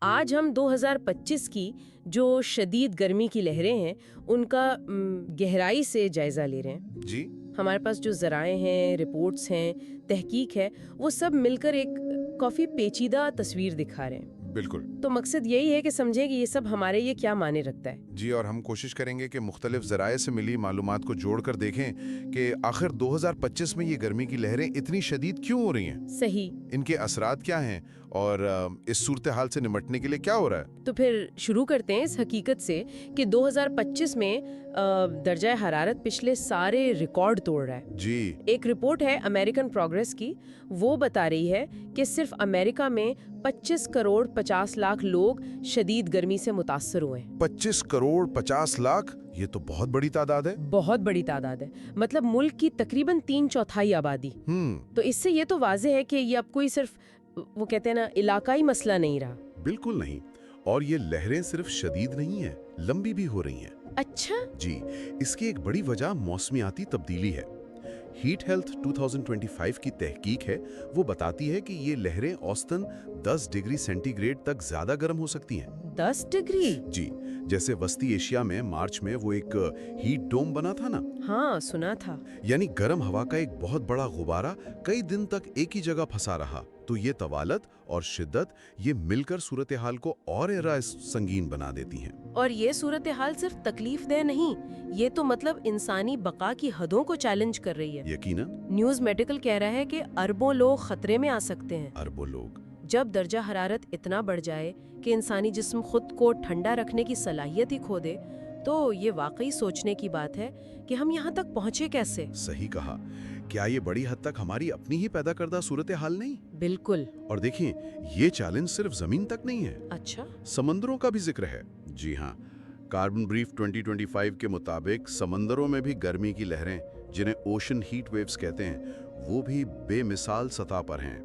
آج ہم 2025 کی جو شدید گرمی کی لہریں ہیں ان کا گہرائی سے جائزہ لے رہے ہیں۔ جی ہمارے پاس جو ذرائع ہیں، رپورٹس ہیں، تحقیق ہے، وہ سب مل کر ایک کافی پیچیدہ تصویر دکھا رہے ہیں۔ بالکل تو مقصد یہی ہے کہ سمجھیں کہ یہ سب ہمارے لیے کیا معنی رکھتا ہے۔ جی، اور ہم کوشش کریں گے کہ مختلف ذرائع سے ملی معلومات کو جوڑ کر دیکھیں کہ آخر 2025 میں یہ گرمی کی لہریں اتنی شدید کیوں ہو رہی ہیں، صحیح۔ ان کے اثرات کیا ہیں اور اس صورتحال سے نمٹنے کے لیے کیا ہو رہا ہے۔ تو پھر شروع کرتے ہیں اس حقیقت سے کہ 2025 میں درجہ حرارت پچھلے سارے ریکارڈ توڑ رہا ہے۔ جی ایک رپورٹ ہے امریکن پروگریس کی، وہ بتا رہی ہے کہ صرف امریکہ میں 25 کروڑ 50 لاکھ لوگ شدید گرمی سے متاثر ہوئے ہیں۔ 25 کروڑ 50 لاکھ، یہ تو بہت بڑی تعداد ہے۔ بہت بڑی تعداد ہے، مطلب ملک کی تقریباً 3/4 آبادی۔ تو اس سے یہ تو واضح ہے کہ یہ اب کوئی صرف وہ کہتے ہیں نا علاقائی مسئلہ نہیں رہا۔ بالکل نہیں، اور یہ لہریں صرف شدید نہیں ہیں، لمبی بھی ہو رہی ہیں۔ اچھا۔ جی، اس کی ایک بڑی وجہ موسمیاتی تبدیلی ہے۔ ہیٹ ہیلتھ 2025 کی تحقیق ہے، وہ بتاتی ہے کہ یہ لہریں اوسطاً 10 ڈگری سینٹی گریڈ تک زیادہ گرم ہو سکتی ہیں۔ 10 ڈگری؟ جی، جیسے وسطی ایشیا میں مارچ میں وہ ایک ہیٹ ڈوم بنا تھا نا، ہاں سنا تھا۔ یعنی گرم ہوا کا ایک بہت بڑا غبارہ کئی دن تک ایک ہی جگہ پھنسا رہا، تو یہ طوالت اور شدت یہ مل کر صورتحال کو اور سنگین بنا دیتی ہیں۔ اور یہ صورتحال صرف تکلیف دہ نہیں، یہ تو مطلب انسانی بقا کی حدوں کو چیلنج کر رہی ہے۔ یقیناً نیوز میڈیکل کہہ رہا ہے کہ اربوں لوگ خطرے میں آ سکتے ہیں۔ اربوں لوگ۔ جب درجہ حرارت اتنا بڑھ جائے کہ انسانی جسم خود کو ٹھنڈا رکھنے کی صلاحیت ہی کھو دے، تو یہ واقعی سوچنے کی بات ہے کہ ہم یہاں تک پہنچے کیسے۔ صحیح کہا، کیا یہ بڑی حد تک ہماری اپنی ہی پیدا کردہ صورتحال نہیں؟ بالکل۔ اور دیکھیں، یہ چیلنج صرف زمین تک نہیں ہے، اچھا، سمندروں کا بھی ذکر ہے۔ جی ہاں، کاربن بریف 2025 کے مطابق سمندروں میں بھی گرمی کی لہریں، جنہیں اوشن ہیٹ ویوز کہتے ہیں، وہ بھی بے مثال سطح پر ہیں۔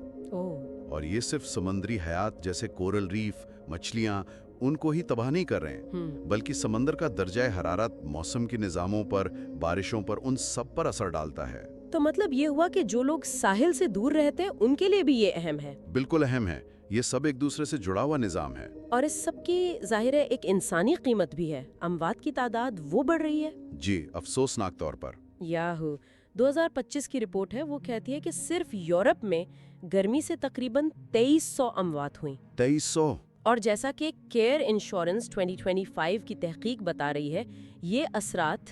اور یہ صرف سمندری حیات جیسے کورل ریف، مچھلیاں، ان کو ہی تباہ نہیں کر رہے ہیں، بلکہ سمندر کا درجہ حرارت موسم کے نظاموں پر، بارشوں پر، ان سب پر اثر ڈالتا ہے۔ تو مطلب یہ ہوا کہ جو لوگ ساحل سے دور رہتے ہیں ان کے لیے بھی یہ اہم ہے۔ بالکل اہم ہے، یہ سب ایک دوسرے سے جڑا ہوا نظام ہے۔ اور اس سب کی ظاہر ہے ایک انسانی قیمت بھی ہے، اموات کی تعداد وہ بڑھ رہی ہے۔ جی، افسوسناک طور پر۔ یاہو 2025 کی رپورٹ ہے، وہ کہتی ہے کہ صرف یورپ میں گرمی سے تقریباً 2300 اموات ہوئیں۔ 2300؟ اور جیسا کہ کیئر انشورنس 2025 کی تحقیق بتا رہی ہے، یہ اثرات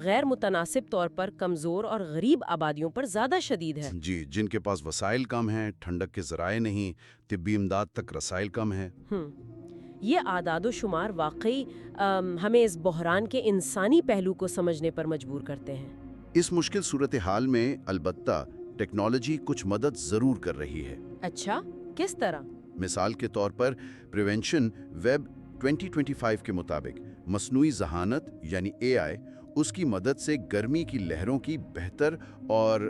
غیر متناسب طور پر کمزور اور غریب آبادیوں پر زیادہ شدید ہے۔ جی، جن کے پاس وسائل کم ہیں، ٹھنڈک کے ذرائع نہیں، طبی امداد تک رسائل کم ہیں۔ یہ اعداد و شمار واقعی ہمیں اس بحران کے انسانی پہلو کو سمجھنے پر مجبور کرتے ہیں۔ اس مشکل صورتحال میں البتہ ٹیکنالوجی کچھ مدد ضرور کر رہی ہے۔ اچھا، کس طرح؟ مثال کے طور پر پریونشن ویب 2025 کے مطابق مصنوعی ذہانت یعنی AI، اس کی مدد سے گرمی کی لہروں کی بہتر اور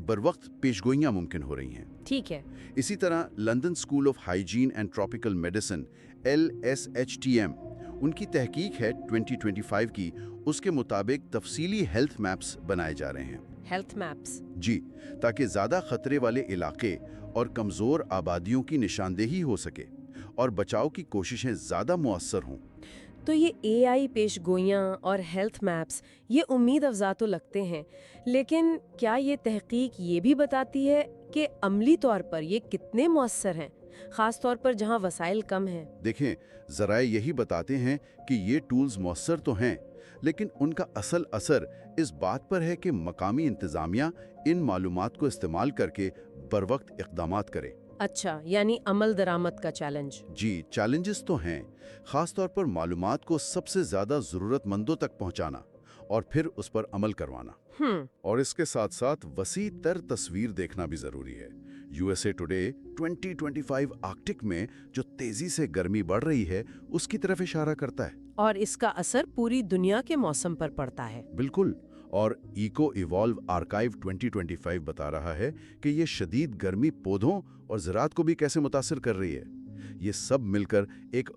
بروقت پیشگوئیاں ممکن ہو رہی ہیں۔ ٹھیک ہے۔ اسی طرح London school of hygiene and tropical medicine LSHTM، ان کی تحقیق ہے 2025 کی، اس کے مطابق تفصیلی ہیلتھ میپس بنائے جا رہے ہیں۔ Health maps? جی، تاکہ زیادہ خطرے والے علاقے اور کمزور آبادیوں کی نشاندہی ہو سکے اور بچاؤ کی کوششیں زیادہ مؤثر ہوں۔ تو یہ AI پیش گوئیاں اور ہیلتھ میپس یہ امید افزا تو لگتے ہیں، لیکن کیا یہ تحقیق یہ بھی بتاتی ہے کہ عملی طور پر یہ کتنے مؤثر ہیں، خاص طور پر جہاں وسائل کم ہیں؟ دیکھیں، ذرائع یہی بتاتے ہیں کہ یہ ٹولز مؤثر تو ہیں، لیکن ان کا اصل اثر اس بات پر ہے کہ مقامی انتظامیہ ان معلومات کو استعمال کر کے بروقت اقدامات کرے۔ اچھا، یعنی عمل درآمد کا چیلنج۔ جی، چیلنجز تو ہیں، خاص طور پر معلومات کو سب سے زیادہ ضرورت مندوں تک پہنچانا اور پھر اس پر عمل کروانا۔ اور اس کے ساتھ ساتھ وسیع تر تصویر دیکھنا بھی ضروری ہے۔ USA ٹوڈے 2025 آرکٹک میں جو تیزی سے گرمی بڑھ رہی ہے، اس کی طرف اشارہ کرتا ہے۔ اور اس کا اثر پوری دنیا کے موسم پر پڑتا ہے۔ بالکل، اور ایکو ایوالو آرکائیو 2025 بتا رہا ہے کہ یہ شدید گرمی پودوں اور زراعت کو بھی کیسے متاثر کر رہی ہے۔ یہ سب مل کر ایک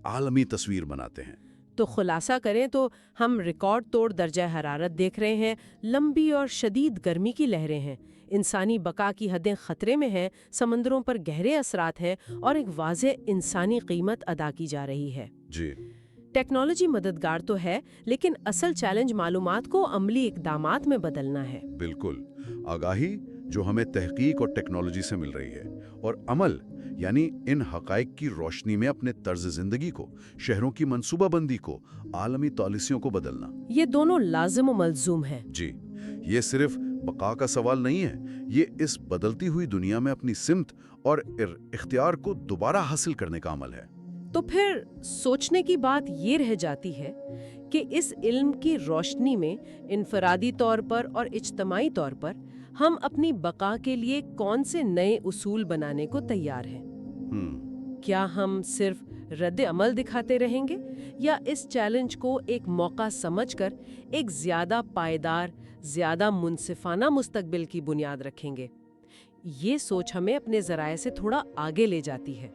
عالمی تصویر بناتے ہیں۔ تو خلاصہ کریں تو ہم ریکارڈ توڑ درجہ حرارت دیکھ رہے ہیں، لمبی اور شدید گرمی کی لہریں ہیں، انسانی بقا کی حدیں خطرے میں ہیں، سمندروں پر گہرے اثرات ہیں اور ایک واضح انسانی قیمت ادا کی جا رہی ہے۔ جی ٹیکنالوجی مددگار تو ہے، لیکن اصل چیلنج معلومات کو عملی اقدامات میں بدلنا ہے۔ بالکل، آگاہی جو ہمیں تحقیق اور ٹیکنالوجی سے مل رہی ہے، اور عمل یعنی ان حقائق کی روشنی میں اپنے طرز زندگی کو، شہروں کی منصوبہ بندی کو، عالمی پالیسیوں کو بدلنا، یہ دونوں لازم و ملزوم ہیں۔ جی یہ صرف بقا کا سوال نہیں ہے، یہ اس بدلتی ہوئی دنیا میں اپنی سمت اور اختیار کو دوبارہ حاصل کرنے کا عمل ہے۔ تو پھر سوچنے کی بات یہ رہ جاتی ہے کہ اس علم کی روشنی میں انفرادی طور پر اور اجتماعی طور پر ہم اپنی بقا کے لیے کون سے نئے اصول بنانے کو تیار ہیں؟ کیا ہم صرف رد عمل دکھاتے رہیں گے یا اس چیلنج کو ایک موقع سمجھ کر ایک زیادہ پائیدار، زیادہ منصفانہ مستقبل کی بنیاد رکھیں گے؟ یہ سوچ ہمیں اپنے ذرائع سے تھوڑا آگے لے جاتی ہے۔